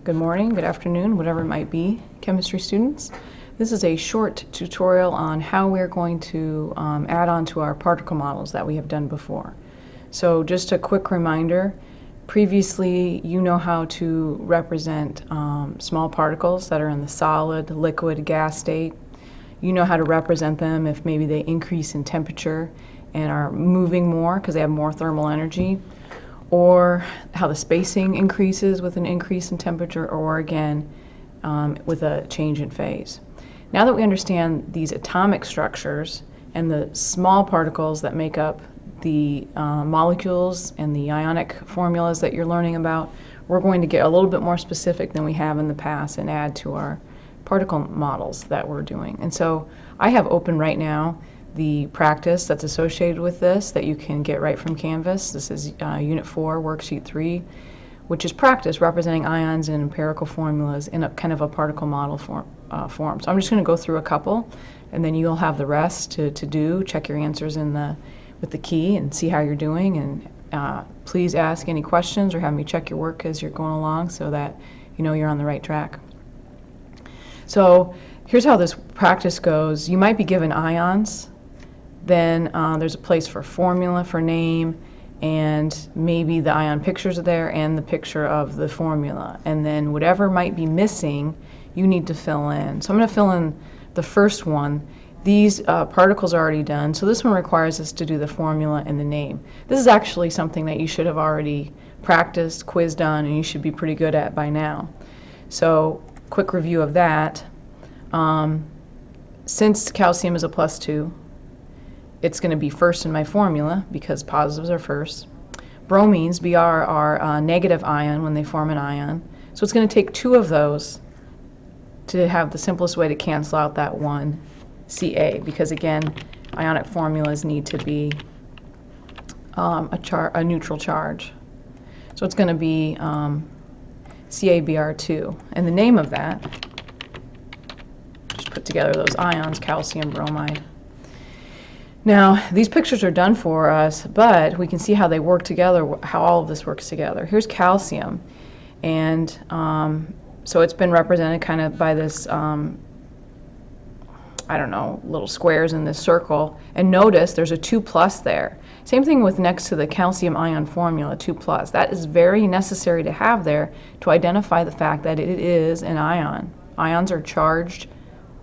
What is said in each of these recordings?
Good morning, good afternoon, whatever it might be, chemistry students. This is a short tutorial on how we're going to add on to our particle models that we have done before. So just a quick reminder, previously you know how to represent small particles that are in the solid, liquid, gas state. You know how to represent them if maybe they increase in temperature and are moving more because they have more thermal energy, or how the spacing increases with an increase in temperature, or again with a change in phase. Now that we understand these atomic structures and the small particles that make up the molecules and the ionic formulas that you're learning about, we're going to get a little bit more specific than we have in the past and add to our particle models that we're doing. And so I have open right now the practice that's associated with this that you can get right from Canvas. This is Unit 4, Worksheet 3, which is practice representing ions and empirical formulas in a kind of a particle model form. So I'm just going to go through a couple, and then you'll have the rest to do. Check your answers with the key and see how you're doing, and please ask any questions or have me check your work as you're going along so that you know you're on the right track. So here's how this practice goes. You might be given ions. Then there's a place for formula, for name, and maybe the ion pictures are there and the picture of the formula. And then whatever might be missing, you need to fill in. So I'm going to fill in the first one. These particles are already done, so this one requires us to do the formula and the name. This is actually something that you should have already practiced, quizzed on, and you should be pretty good at by now. So quick review of that. Since calcium is a +2, it's going to be first in my formula because positives are first. Bromines, Br, are a negative ion when they form an ion. So it's going to take 2 of those to have the simplest way to cancel out that one Ca, because again, ionic formulas need to be a neutral charge. So it's going to be CaBr2. And the name of that, just put together those ions, calcium bromide. Now, these pictures are done for us, but we can see how they work together, how all of this works together. Here's calcium, and so it's been represented kind of by this, I don't know, little squares in this circle. And notice there's a 2+ there. Same thing with next to the calcium ion formula, 2+. That is very necessary to have there to identify the fact that it is an ion. Ions are charged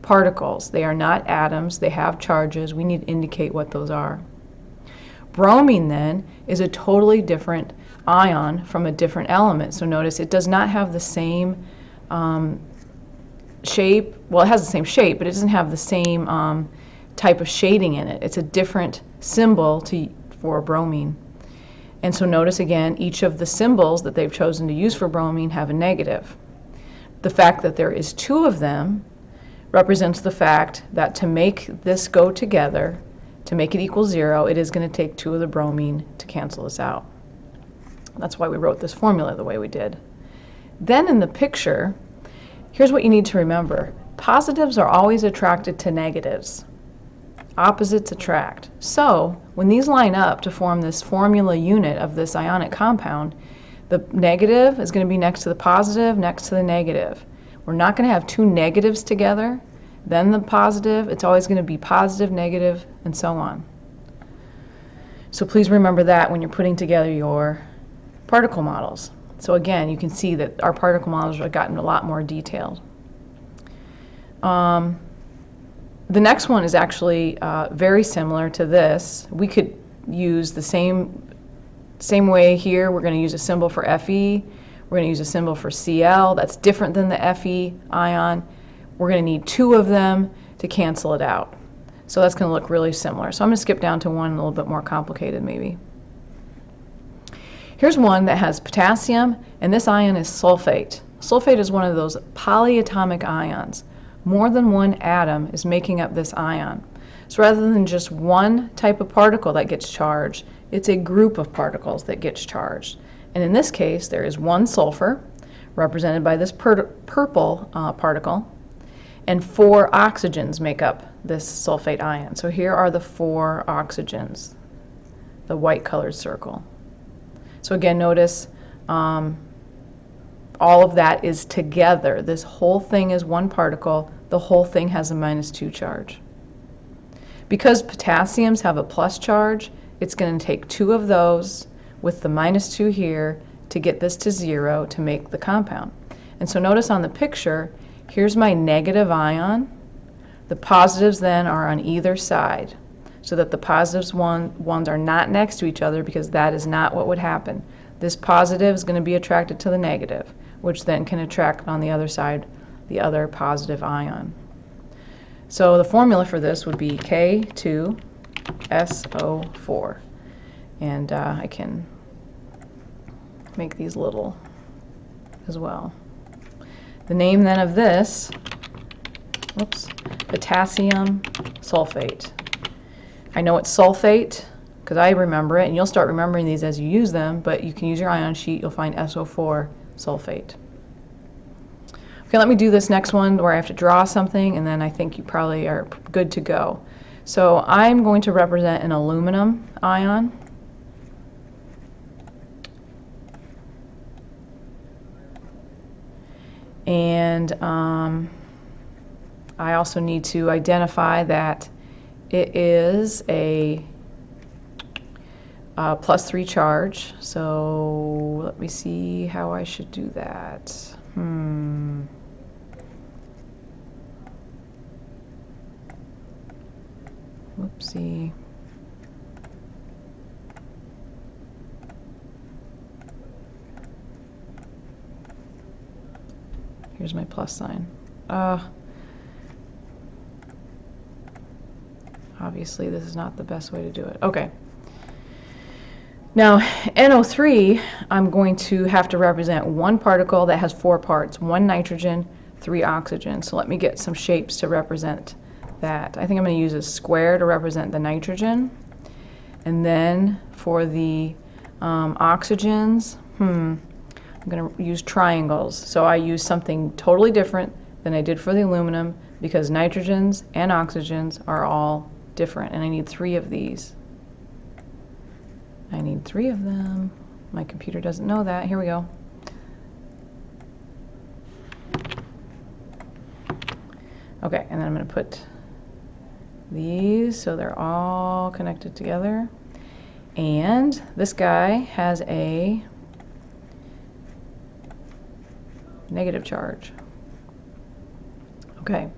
particles. They are not atoms. They have charges. We need to indicate what those are. Bromine then is a totally different ion from a different element. So notice it does not have the same shape. Well, it has the same shape, but it doesn't have the same type of shading in it. It's a different symbol for bromine. And so notice again, each of the symbols that they've chosen to use for bromine have a negative. The fact that there is 2 of them represents the fact that to make this go together, to make it equal 0, it is going to take 2 of the bromine to cancel this out. That's why we wrote this formula the way we did. Then in the picture, here's what you need to remember. Positives are always attracted to negatives. Opposites attract. So when these line up to form this formula unit of this ionic compound, the negative is going to be next to the positive, next to the negative. We're not going to have 2 negatives together, then the positive. It's always going to be positive, negative, and so on. So please remember that when you're putting together your particle models. So again, you can see that our particle models have gotten a lot more detailed. The next one is actually very similar to this. We could use the same way here. We're going to use a symbol for Fe. We're going to use a symbol for Cl. That's different than the Fe ion. We're going to need 2 of them to cancel it out. So that's going to look really similar. So I'm going to skip down to one a little bit more complicated maybe. Here's one that has potassium, and this ion is sulfate. Sulfate is one of those polyatomic ions. More than one atom is making up this ion. So rather than just one type of particle that gets charged, it's a group of particles that gets charged. And in this case, there is 1 sulfur, represented by this purple particle, and 4 oxygens make up this sulfate ion. So here are the 4 oxygens, the white colored circle. So again, notice all of that is together. This whole thing is one particle. The whole thing has a -2 charge. Because potassiums have a plus charge, it's going to take 2 of those with the -2 here to get this to 0 to make the compound. And so notice on the picture, here's my negative ion. The positives then are on either side, so that the positives ones are not next to each other, because that is not what would happen. This positive is going to be attracted to the negative, which then can attract on the other side the other positive ion. So the formula for this would be K2SO4. And I can make these little as well. The name then of this, potassium sulfate. I know it's sulfate because I remember it, and you'll start remembering these as you use them, but you can use your ion sheet, you'll find SO4 sulfate. Okay, let me do this next one where I have to draw something, and then I think you probably are good to go. So I'm going to represent an aluminum ion. And I also need to identify that it is a +3 charge. So let me see how I should do that. Whoopsie. Here's my plus sign. Obviously, this is not the best way to do it. Okay. Now, NO3, I'm going to have to represent one particle that has 4 parts, 1 nitrogen, 3 oxygen. So let me get some shapes to represent that. I think I'm going to use a square to represent the nitrogen. And then for the oxygens, I'm going to use triangles. So I use something totally different than I did for the aluminum, because nitrogens and oxygens are all different, and I need 3 of these. I need 3 of them. My computer doesn't know that. Here we go. Okay, and then I'm going to put these so they're all connected together. And this guy has a negative charge. Okay.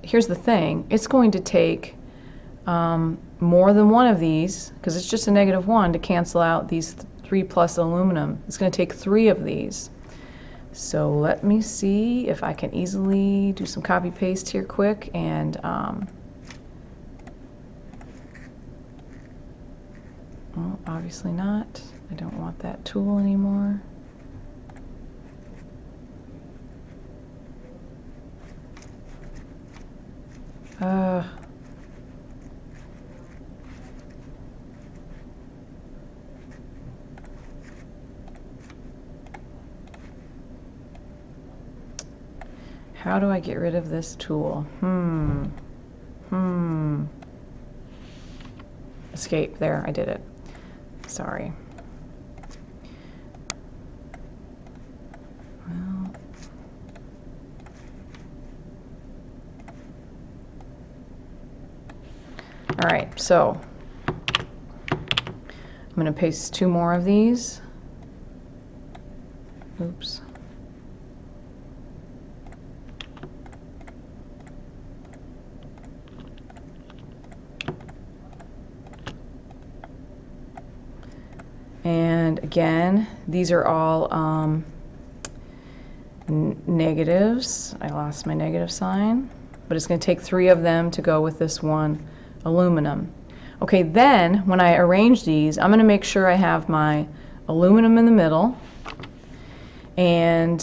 Here's the thing. It's going to take more than one of these, because it's just a -1, to cancel out these 3 plus aluminum. It's going to take 3 of these. So let me see if I can easily do some copy paste here quick, and well, obviously not. I don't want that tool anymore. How do I get rid of this tool? Escape. There, I did it. Sorry. Well, all right, so I'm going to paste 2 more of these. Oops. And again, these are all negatives. I lost my negative sign, but it's going to take 3 of them to go with this one aluminum. Okay, then when I arrange these, I'm going to make sure I have my aluminum in the middle, and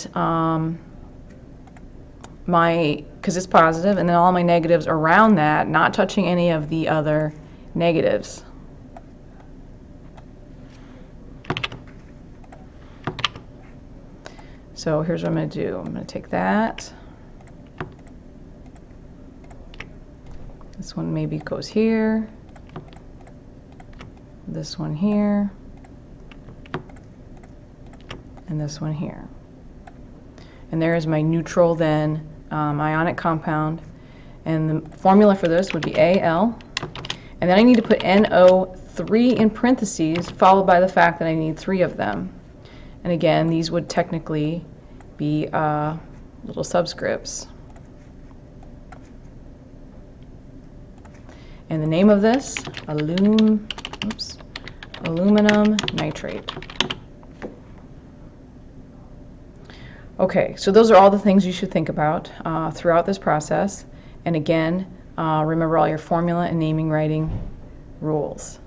because it's positive, and then all my negatives around that, not touching any of the other negatives. So here's what I'm going to do. I'm going to take that. This one maybe goes here. This one here. and this one here. And there is my neutral then ionic compound. And the formula for this would be Al. And then I need to put NO3 in parentheses, followed by the fact that I need 3 of them. And again, these would technically be little subscripts. And the name of this, aluminum nitrate. Okay, so those are all the things you should think about throughout this process. And again, remember all your formula and naming writing rules.